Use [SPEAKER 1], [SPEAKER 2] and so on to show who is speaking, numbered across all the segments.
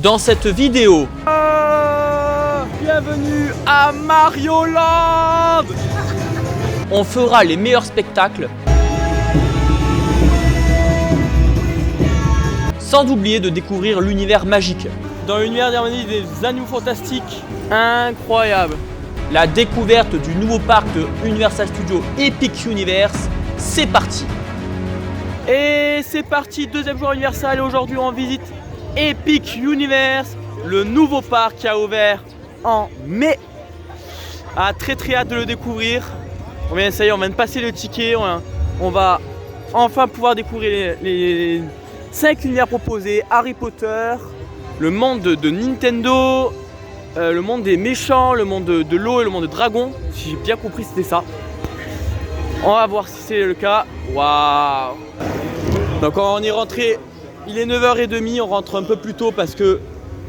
[SPEAKER 1] Dans cette vidéo, bienvenue à Mario Land. On fera les meilleurs spectacles, sans oublier de découvrir l'univers magique.
[SPEAKER 2] Dans l'univers d'harmonie des animaux fantastiques, incroyable.
[SPEAKER 1] La découverte du nouveau parc de Universal Studios Epic Universe, c'est parti.
[SPEAKER 2] Et c'est parti, deuxième jour Universal et aujourd'hui on visite Epic Universe, le nouveau parc qui a ouvert en mai. Ah, très hâte de le découvrir. Ça y est, on vient de passer le ticket, on va enfin pouvoir découvrir les 5 univers proposés, Harry Potter, le monde de Nintendo, le monde des méchants, le monde de l'eau et le monde de dragon. Si j'ai bien compris, c'était ça. On va voir si c'est le cas. Waouh! Donc on est rentré, il est 9h30, on rentre un peu plus tôt parce que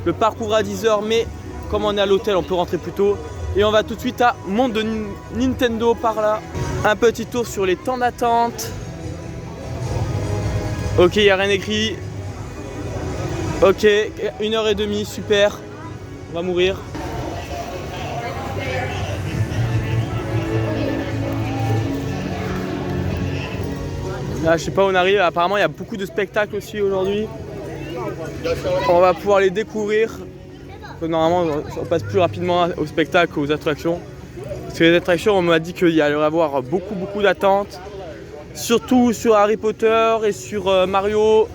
[SPEAKER 2] le parc ouvre à 10h, mais comme on est à l'hôtel, on peut rentrer plus tôt. Et on va tout de suite à monde de Nintendo par là. Un petit tour sur les temps d'attente. Ok, il n'y a rien écrit. Ok, 1h30, super. On va mourir. Là, je sais pas où on arrive. Apparemment, il y a beaucoup de spectacles aussi aujourd'hui. On va pouvoir les découvrir. Normalement, on passe plus rapidement aux spectacles qu'aux attractions. Parce que les attractions, on m'a dit qu'il y allait y avoir beaucoup d'attentes. Surtout sur Harry Potter et sur Mario.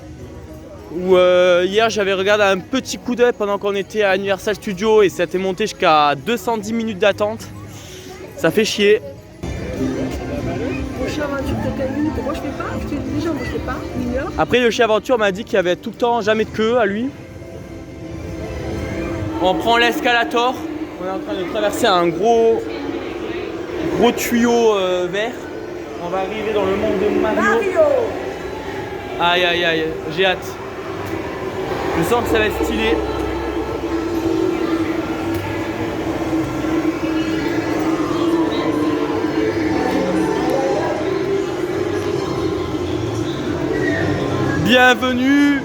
[SPEAKER 2] Où hier j'avais regardé un petit coup d'œil pendant qu'on était à Universal Studios et ça était monté jusqu'à 210 minutes d'attente. Ça fait chier. Après le chien aventure m'a dit qu'il y avait tout le temps jamais de queue à lui. On prend l'escalator. On est en train de traverser un gros tuyau vert. On va arriver dans le monde de Mario. Aïe, j'ai hâte. Je sens que ça va être stylé. Bienvenue.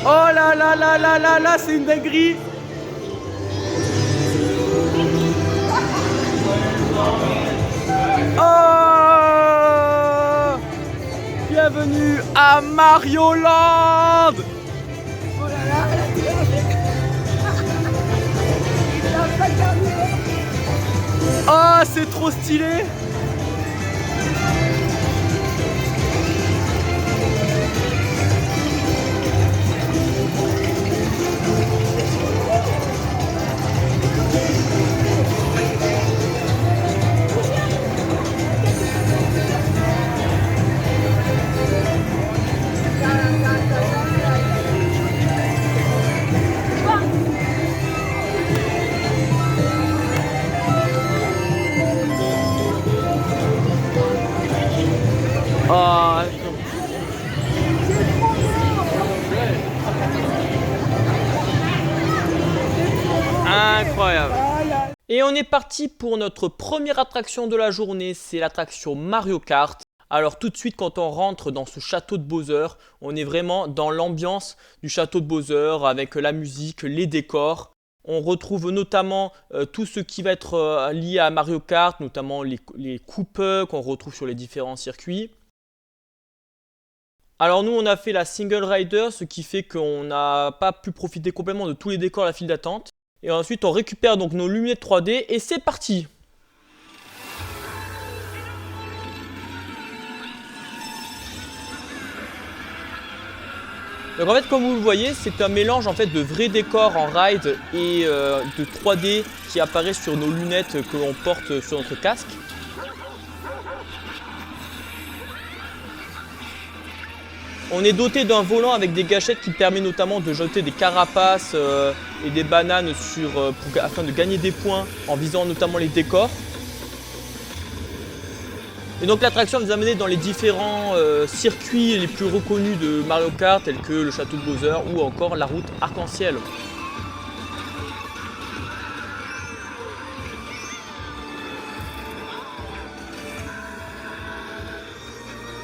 [SPEAKER 2] Oh là, c'est une dinguerie. Oh, bienvenue à Mario Land.
[SPEAKER 3] Oh là là,
[SPEAKER 2] Oh, c'est trop stylé. Oh, incroyable.
[SPEAKER 1] Et on est parti pour notre première attraction de la journée, c'est l'attraction Mario Kart. Alors tout de suite quand on rentre dans ce château de Bowser, on est vraiment dans l'ambiance du château de Bowser avec la musique, les décors. On retrouve notamment tout ce qui va être lié à Mario Kart, notamment les coupes qu'on retrouve sur les différents circuits. Alors nous on a fait la single rider, ce qui fait qu'on n'a pas pu profiter complètement de tous les décors à la file d'attente. Et ensuite on récupère donc nos lunettes 3D et c'est parti. Donc en fait comme vous le voyez, c'est un mélange en fait de vrais décors en ride et de 3D qui apparaît sur nos lunettes que l'on porte sur notre casque. On est doté d'un volant avec des gâchettes qui permet notamment de jeter des carapaces et des bananes afin de gagner des points en visant notamment les décors. Et donc l'attraction nous a amené dans les différents circuits les plus reconnus de Mario Kart tels que le château de Bowser ou encore la route arc-en-ciel.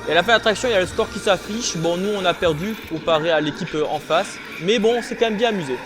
[SPEAKER 1] Et à la fin de l'attraction, il y a le score qui s'affiche. Bon, nous on a perdu comparé à l'équipe en face. Mais bon, on s'est quand même bien amusé.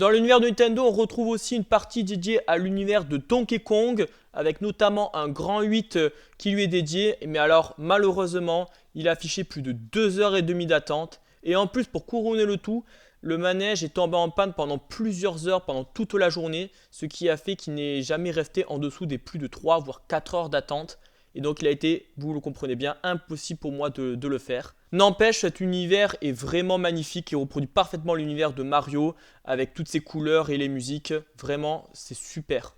[SPEAKER 1] Dans l'univers de Nintendo, on retrouve aussi une partie dédiée à l'univers de Donkey Kong, avec notamment un grand 8 qui lui est dédié. Mais alors, malheureusement, il a affiché plus de 2h30 d'attente. Et en plus, pour couronner le tout, le manège est tombé en panne pendant plusieurs heures, pendant toute la journée, ce qui a fait qu'il n'est jamais resté en dessous des plus de 3 voire 4 heures d'attente. Et donc il a été, vous le comprenez bien, impossible pour moi de le faire. N'empêche, cet univers est vraiment magnifique et reproduit parfaitement l'univers de Mario avec toutes ses couleurs et les musiques. Vraiment, c'est super.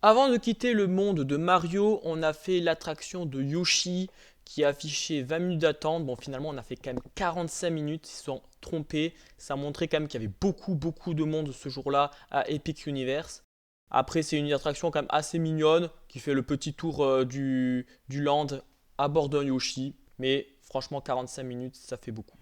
[SPEAKER 1] Avant de quitter le monde de Mario, on a fait l'attraction de Yoshi qui a affiché 20 minutes d'attente. Bon, finalement, on a fait quand même 45 minutes, ils se sont trompés. Ça montrait quand même qu'il y avait beaucoup de monde ce jour-là à Epic Universe. Après, c'est une attraction quand même assez mignonne qui fait le petit tour du land à bord d'un Yoshi. Mais franchement, 45 minutes, ça fait beaucoup.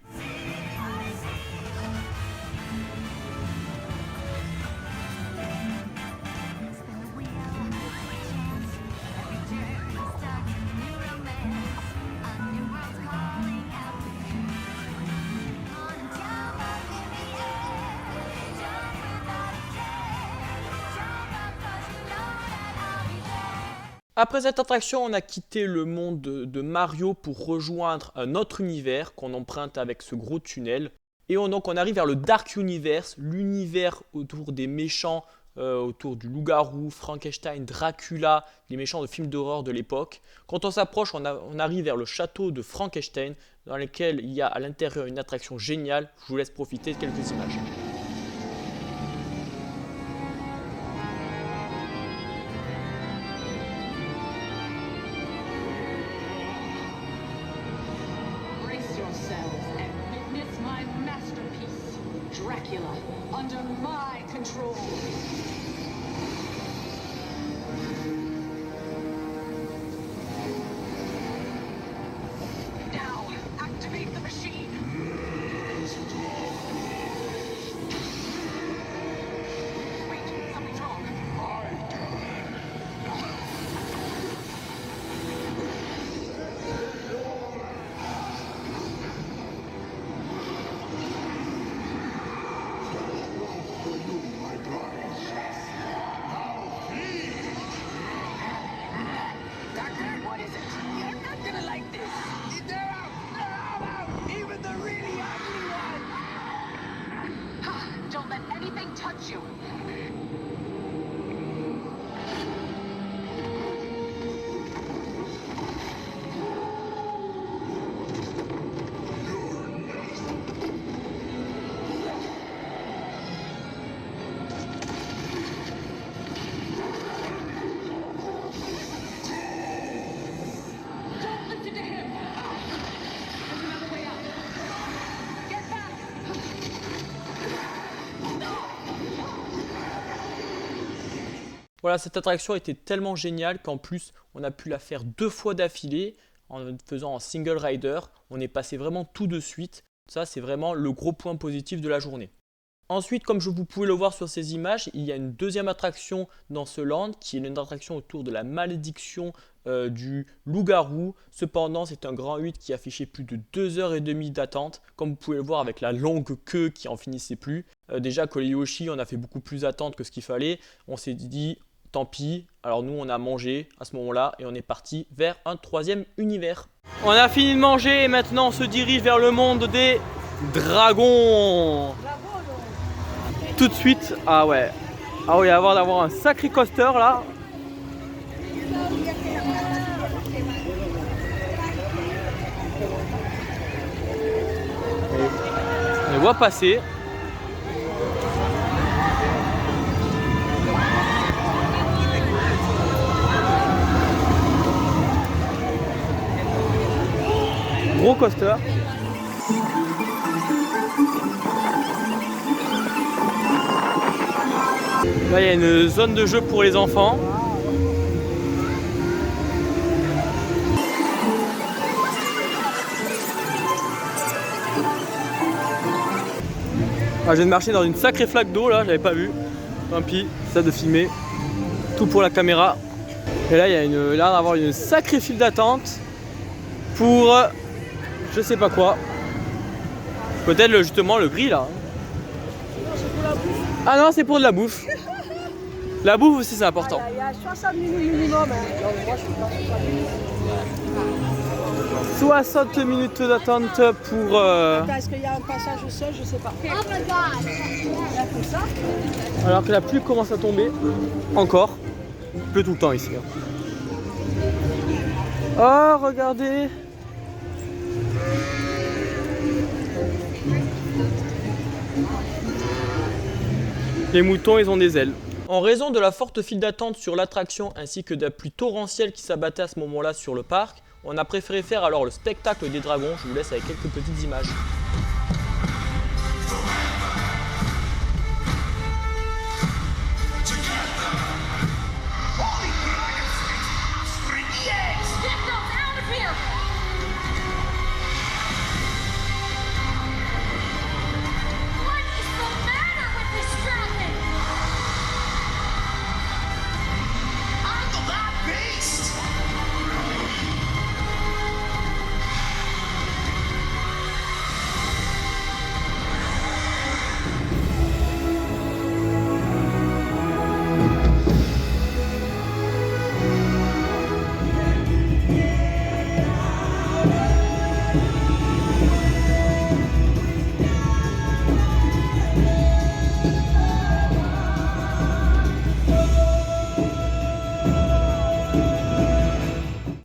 [SPEAKER 1] Après cette attraction, on a quitté le monde de Mario pour rejoindre un autre univers qu'on emprunte avec ce gros tunnel. Et donc on arrive vers le Dark Universe, l'univers autour des méchants, autour du loup-garou, Frankenstein, Dracula, les méchants de films d'horreur de l'époque. Quand on s'approche, on arrive vers le château de Frankenstein, dans lequel il y a à l'intérieur une attraction géniale. Je vous laisse profiter de quelques images.
[SPEAKER 4] Dracula, under my control. Now, activate the machine. Wait, something's wrong. Don't let anything touch you. Don't listen to him. There's another way out. Get back.
[SPEAKER 1] Voilà, cette attraction était tellement géniale qu'en plus, on a pu la faire 2 fois d'affilée en faisant en single rider. On est passé vraiment tout de suite. Ça, c'est vraiment le gros point positif de la journée. Ensuite, comme vous pouvez le voir sur ces images, il y a une deuxième attraction dans ce land qui est une attraction autour de la malédiction du loup-garou. Cependant, c'est un grand 8 qui affichait plus de 2h30 d'attente. Comme vous pouvez le voir avec la longue queue qui en finissait plus. Déjà que les Yoshi, on a fait beaucoup plus d'attente que ce qu'il fallait. On s'est dit, tant pis. Alors nous, on a mangé à ce moment-là et on est parti vers un 3e univers.
[SPEAKER 2] On a fini de manger et maintenant on se dirige vers le monde des dragons. Tout de suite, ah ouais, il va y avoir d'avoir un sacré coaster là. On les voit passer. Gros coaster. Là, il y a une zone de jeu pour les enfants. Ah, je viens de marcher dans une sacrée flaque d'eau là, j'avais pas vu. Tant pis, ça de filmer. Tout pour la caméra. Et là, il y a l'air d'avoir une sacrée file d'attente pour je sais pas quoi. Peut-être justement le gris là. Ah non, c'est pour de la bouffe. La bouffe aussi, c'est important.
[SPEAKER 3] Il y a 60 minutes minimum. Hein. Donc moi, je suis pas
[SPEAKER 2] 60 minutes d'attente pour...
[SPEAKER 3] Attends, est-ce qu'il y a un passage au sol? Je sais pas. Oh my god! Il y a que ça?
[SPEAKER 2] Alors que la pluie commence à tomber. Encore. Il pleut tout le temps ici. Hein. Oh, regardez. Les moutons, ils ont des ailes.
[SPEAKER 1] En raison de la forte file d'attente sur l'attraction ainsi que de la pluie torrentielle qui s'abattait à ce moment-là sur le parc, on a préféré faire alors le spectacle des dragons. Je vous laisse avec quelques petites images.
[SPEAKER 4] Get those out of here! What is the matter with this dragon? I'm the lab beast!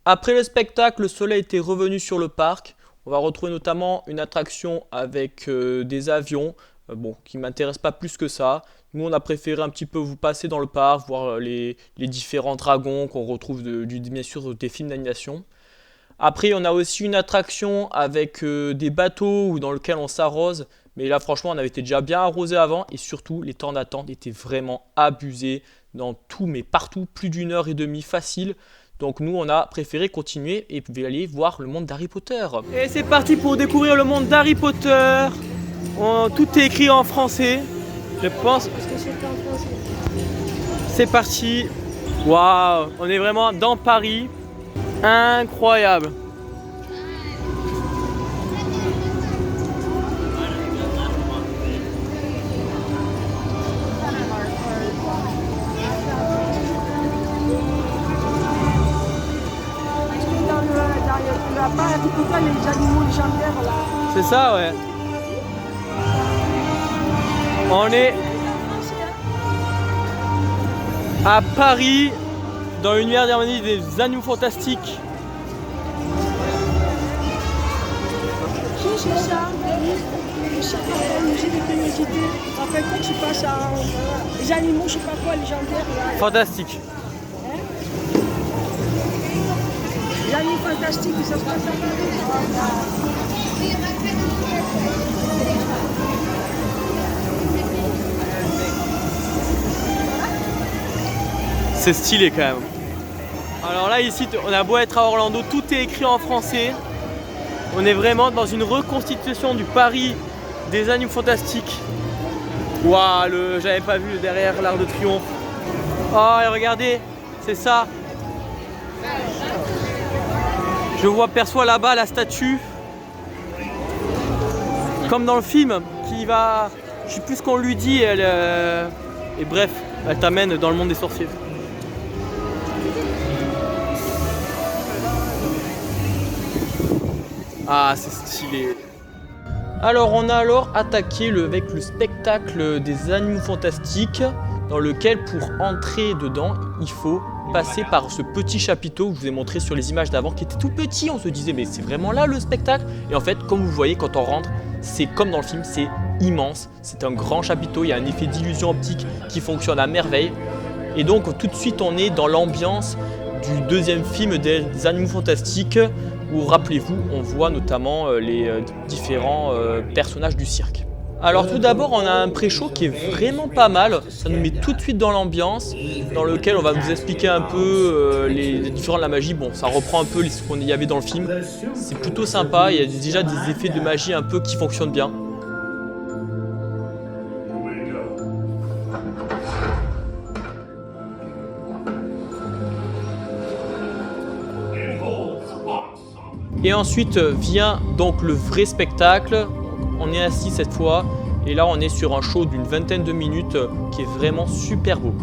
[SPEAKER 1] Après le spectacle, le soleil était revenu sur le parc. On va retrouver notamment une attraction avec des avions, qui ne m'intéressent pas plus que ça. Nous, on a préféré un petit peu vous passer dans le parc, voir les différents dragons qu'on retrouve bien sûr des films d'animation. Après, on a aussi une attraction avec des bateaux dans lequel on s'arrose. Mais là, franchement, on avait été déjà bien arrosé avant. Et surtout, les temps d'attente étaient vraiment abusés dans tout, mais partout, plus d'1h30 facile. Donc nous, on a préféré continuer et aller voir le monde d'Harry Potter.
[SPEAKER 2] Et c'est parti pour découvrir le monde d'Harry Potter. Tout est écrit en français, je pense.
[SPEAKER 3] Parce que c'est en français.
[SPEAKER 2] C'est parti. Waouh, on est vraiment dans Paris. Incroyable.
[SPEAKER 3] Pas Harry Potter, les animaux légendaires là.
[SPEAKER 2] C'est ça, ouais. On est à Paris, dans l'univers d'harmonie des animaux fantastiques.
[SPEAKER 3] C'est ça. Le musée des curiosités. Rappelle-toi que je passe à les animaux, je sais pas quoi, légendaires là.
[SPEAKER 2] Fantastique.
[SPEAKER 3] Les animaux fantastiques, ça se passe à Paris.
[SPEAKER 2] C'est stylé quand même. Alors là ici, on a beau être à Orlando, tout est écrit en français. On est vraiment dans une reconstitution du Paris des animaux fantastiques. Waouh, j'avais pas vu derrière l'Arc de Triomphe. Oh, et regardez, c'est ça. Je perçois là-bas la statue. Comme dans le film, qui va... Je sais plus ce qu'on lui dit, et bref, elle t'amène dans le monde des sorciers. Ah, c'est stylé.
[SPEAKER 1] Alors on a alors attaqué avec le spectacle des animaux fantastiques, dans lequel pour entrer dedans, il faut passer par ce petit chapiteau que je vous ai montré sur les images d'avant, qui était tout petit. On se disait mais c'est vraiment là le spectacle. Et en fait, comme vous voyez, quand on rentre, c'est comme dans le film, c'est immense. C'est un grand chapiteau, il y a un effet d'illusion optique qui fonctionne à merveille. Et donc tout de suite on est dans l'ambiance du deuxième film des animaux fantastiques, où rappelez-vous, on voit notamment les différents personnages du cirque. Alors tout d'abord, on a un pré-show qui est vraiment pas mal. Ça nous met tout de suite dans l'ambiance, dans lequel on va vous expliquer un peu les différents de la magie. Bon, ça reprend un peu ce qu'il y avait dans le film. C'est plutôt sympa, il y a déjà des effets de magie un peu qui fonctionnent bien. Et ensuite vient donc le vrai spectacle. On est assis cette fois Et là on est sur un show d'une vingtaine de minutes qui est vraiment super beau.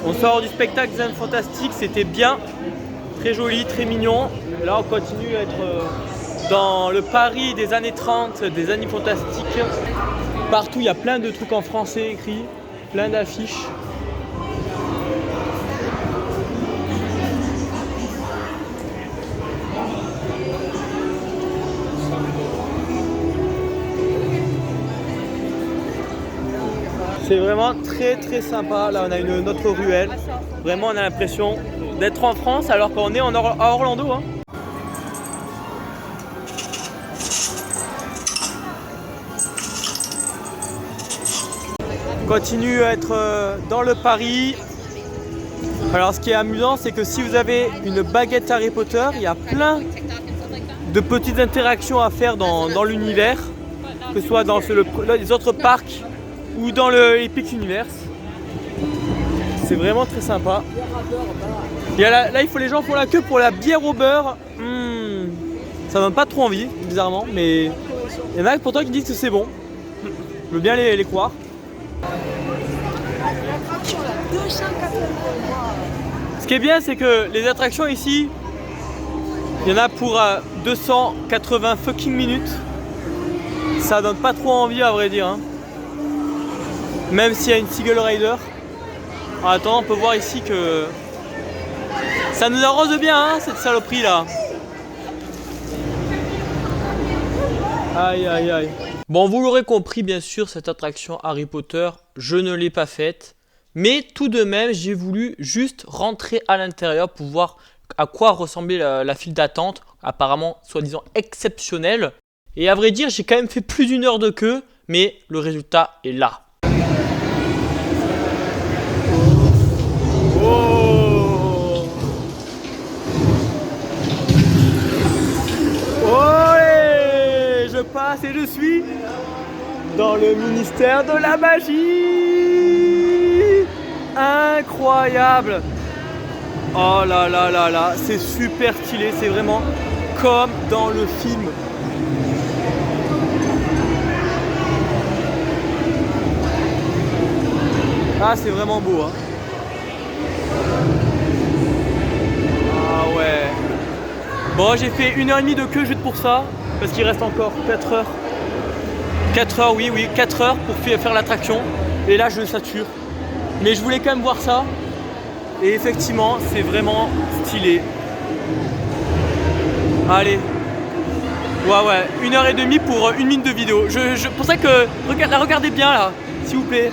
[SPEAKER 2] On sort du spectacle Zen Fantastique, c'était bien, très joli, très mignon. Là on continue à être dans le Paris des années 30, des années fantastiques. Partout il y a plein de trucs en français écrits, plein d'affiches. C'est vraiment très très sympa. Là on a une autre ruelle. Vraiment on a l'impression d'être en France alors qu'on est à Orlando. Hein. On continue à être dans le Paris. Alors ce qui est amusant c'est que si vous avez une baguette Harry Potter, il y a plein de petites interactions à faire dans l'univers. Que ce soit dans les autres parcs ou dans le Epic Universe. C'est vraiment très sympa. Et là les gens font la queue pour la bière au beurre. Ça donne pas trop envie, bizarrement, mais il y en a pourtant qui disent que c'est bon. Je veux bien les croire. Ce qui est bien, c'est que les attractions ici, il y en a pour 280 fucking minutes. Ça donne pas trop envie à vrai dire. Hein. Même s'il y a une single rider. En attendant, on peut voir ici que ça nous arrose bien hein, cette saloperie là. Aïe aïe aïe.
[SPEAKER 1] Bon, vous l'aurez compris, bien sûr, cette attraction Harry Potter, je ne l'ai pas faite. Mais tout de même, j'ai voulu juste rentrer à l'intérieur pour voir à quoi ressemblait la file d'attente. Apparemment, soi-disant exceptionnelle. Et à vrai dire, j'ai quand même fait plus d'une heure de queue, mais le résultat est là.
[SPEAKER 2] Oh, ouais, je passe et je suis dans le ministère de la magie. Incroyable. Oh là là là là, c'est super stylé, c'est vraiment comme dans le film. Ah, c'est vraiment beau hein. Ah ouais. Bon, j'ai fait 1h30 de queue juste pour ça, parce qu'il reste encore 4 heures. 4 heures, oui, 4 heures pour faire l'attraction. Et là, je sature. Mais je voulais quand même voir ça. Et effectivement, c'est vraiment stylé. Allez. Ouais, 1h30 pour 1 minute de vidéo. Je pensais que... la regardez bien là, s'il vous plaît.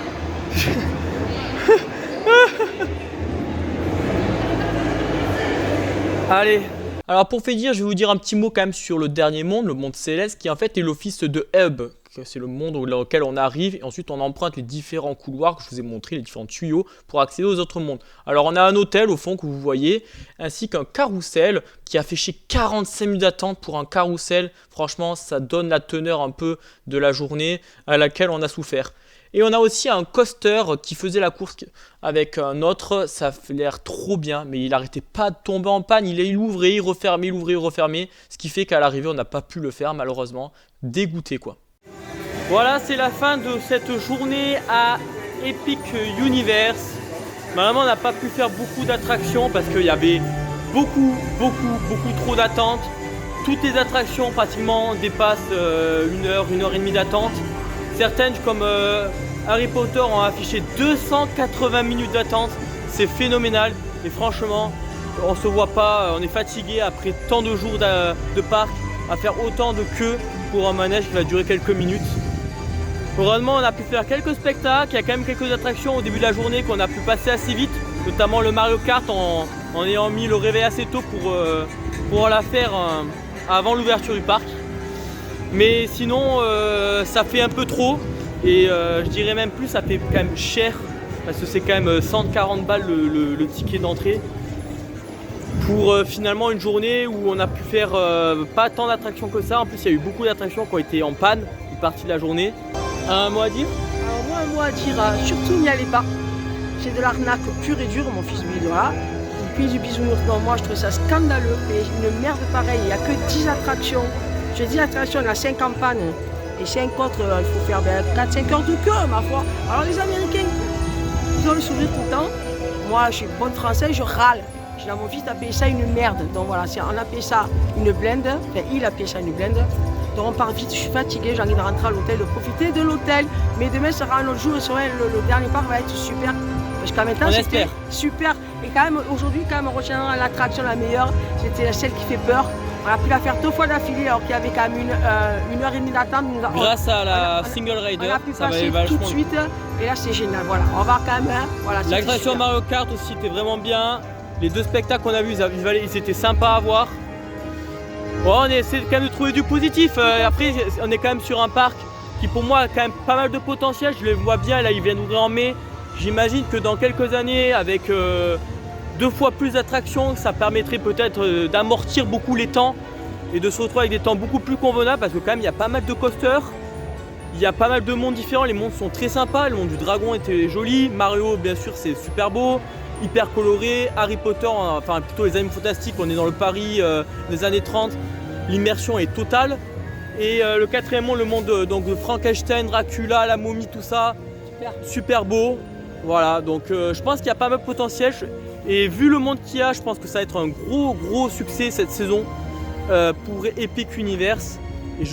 [SPEAKER 2] Allez.
[SPEAKER 1] Alors pour finir, je vais vous dire un petit mot quand même sur le dernier monde, le monde céleste, qui en fait est l'office de Hub. C'est le monde dans lequel on arrive et ensuite on emprunte les différents couloirs que je vous ai montré, les différents tuyaux pour accéder aux autres mondes. Alors on a un hôtel au fond que vous voyez, ainsi qu'un carrousel qui a fait chez 45 minutes d'attente pour un carrousel. Franchement, ça donne la teneur un peu de la journée à laquelle on a souffert. Et on a aussi un coaster qui faisait la course avec un autre, ça a l'air trop bien, mais il n'arrêtait pas de tomber en panne, il ouvrait, il refermait, il ouvrait, il refermait, ce qui fait qu'à l'arrivée on n'a pas pu le faire malheureusement, dégoûté quoi.
[SPEAKER 2] Voilà, c'est la fin de cette journée à Epic Universe. Malheureusement, on n'a pas pu faire beaucoup d'attractions parce qu'il y avait beaucoup trop d'attentes. Toutes les attractions pratiquement dépassent 1 heure, 1 heure et demie d'attente. Certaines comme Harry Potter ont affiché 280 minutes d'attente. C'est phénoménal et franchement, on se voit pas, on est fatigué après tant de jours de parc à faire autant de queue pour un manège qui va durer quelques minutes. Heureusement, on a pu faire quelques spectacles, il y a quand même quelques attractions au début de la journée qu'on a pu passer assez vite, notamment le Mario Kart en ayant mis le réveil assez tôt pour la faire avant l'ouverture du parc. Mais sinon, ça fait un peu trop et je dirais même plus, ça fait quand même cher parce que c'est quand même 140 balles le ticket d'entrée pour finalement une journée où on a pu faire pas tant d'attractions que ça. En plus, il y a eu beaucoup d'attractions qui ont été en panne une partie de la journée. Un mot à dire?
[SPEAKER 3] Alors moi, un mot à dire, surtout n'y allez pas. C'est de l'arnaque pure et dure, mon fils Billy, voilà. Il paye du bisounours. Non, moi je trouve ça scandaleux. Et une merde pareille, il n'y a que 10 attractions. Je dis attractions, il y en a 5 en panne. Et 5 autres, il faut faire 4-5 heures de queue, ma foi. Alors les Américains, ils ont le sourire tout le temps. Moi, je suis bonne française, je râle. Je dis à mon fils, t'as payé ça une merde. Donc voilà, on a payé ça une blinde. Enfin, il a payé ça une blinde. Donc on part vite, je suis fatiguée, j'ai envie de rentrer à l'hôtel, de profiter de l'hôtel. Mais demain sera un autre jour et le dernier parc va être super. Parce qu'en même temps, c'était super. Et quand même, aujourd'hui, quand même, on retiendra l'attraction la meilleure. C'était celle qui fait peur. On a pu la faire 2 fois d'affilée alors qu'il y avait quand même 1 heure et demie d'attente.
[SPEAKER 2] Grâce à la Single Rider,
[SPEAKER 3] on a pu
[SPEAKER 2] ça
[SPEAKER 3] passer
[SPEAKER 2] va
[SPEAKER 3] tout de suite. Et là, c'est génial. Voilà, on va quand même. Voilà,
[SPEAKER 2] l'attraction Mario Kart aussi était vraiment bien. Les 2 spectacles qu'on a vus, ils étaient sympas à voir. Bon, on essaie quand même de trouver du positif. Après, on est quand même sur un parc qui pour moi a quand même pas mal de potentiel. Je le vois bien, là il vient d'ouvrir en mai. J'imagine que dans quelques années, avec 2 fois plus d'attractions, ça permettrait peut-être d'amortir beaucoup les temps et de se retrouver avec des temps beaucoup plus convenables parce que quand même il y a pas mal de coasters. Il y a pas mal de mondes différents, les mondes sont très sympas. Le monde du dragon était joli. Mario, bien sûr, c'est super beau. Hyper coloré, Harry Potter, enfin plutôt les animaux fantastiques, on est dans le Paris des années 30, l'immersion est totale. Et le 4e monde, le monde donc, de Frankenstein, Dracula, la momie, tout ça, super beau. Voilà, donc je pense qu'il y a pas mal de potentiel. Et vu le monde qu'il y a, je pense que ça va être un gros succès cette saison pour Epic Universe. Et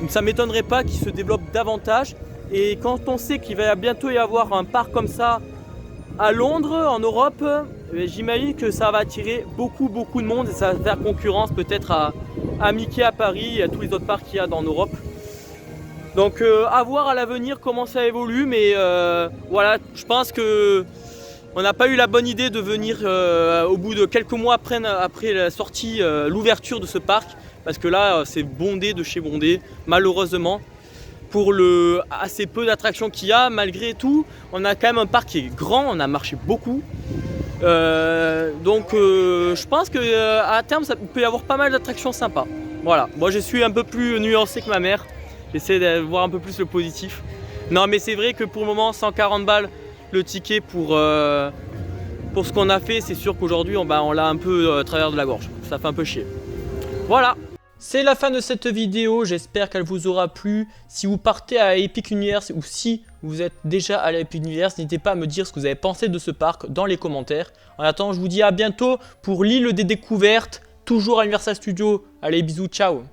[SPEAKER 2] ça ne m'étonnerait pas qu'il se développe davantage. Et quand on sait qu'il va bientôt y avoir un parc comme ça, à Londres, en Europe, j'imagine que ça va attirer beaucoup de monde et ça va faire concurrence peut-être à Mickey à Paris et à tous les autres parcs qu'il y a en Europe. Donc à voir à l'avenir comment ça évolue, mais voilà, je pense que on n'a pas eu la bonne idée de venir au bout de quelques mois après la sortie, l'ouverture de ce parc, parce que là c'est bondé de chez bondé, malheureusement. Pour le assez peu d'attractions qu'il y a, malgré tout, on a quand même un parc qui est grand, on a marché beaucoup. Donc je pense qu'à terme, ça peut y avoir pas mal d'attractions sympas. Voilà, moi je suis un peu plus nuancé que ma mère, j'essaie de voir un peu plus le positif. Non mais c'est vrai que pour le moment, 140 balles le ticket pour ce qu'on a fait, c'est sûr qu'aujourd'hui on l'a un peu à travers de la gorge, ça fait un peu chier. Voilà.
[SPEAKER 1] C'est la fin de cette vidéo, j'espère qu'elle vous aura plu. Si vous partez à Epic Universe ou si vous êtes déjà à Epic Universe, n'hésitez pas à me dire ce que vous avez pensé de ce parc dans les commentaires. En attendant, je vous dis à bientôt pour l'île des découvertes, toujours à Universal Studios. Allez, bisous, ciao!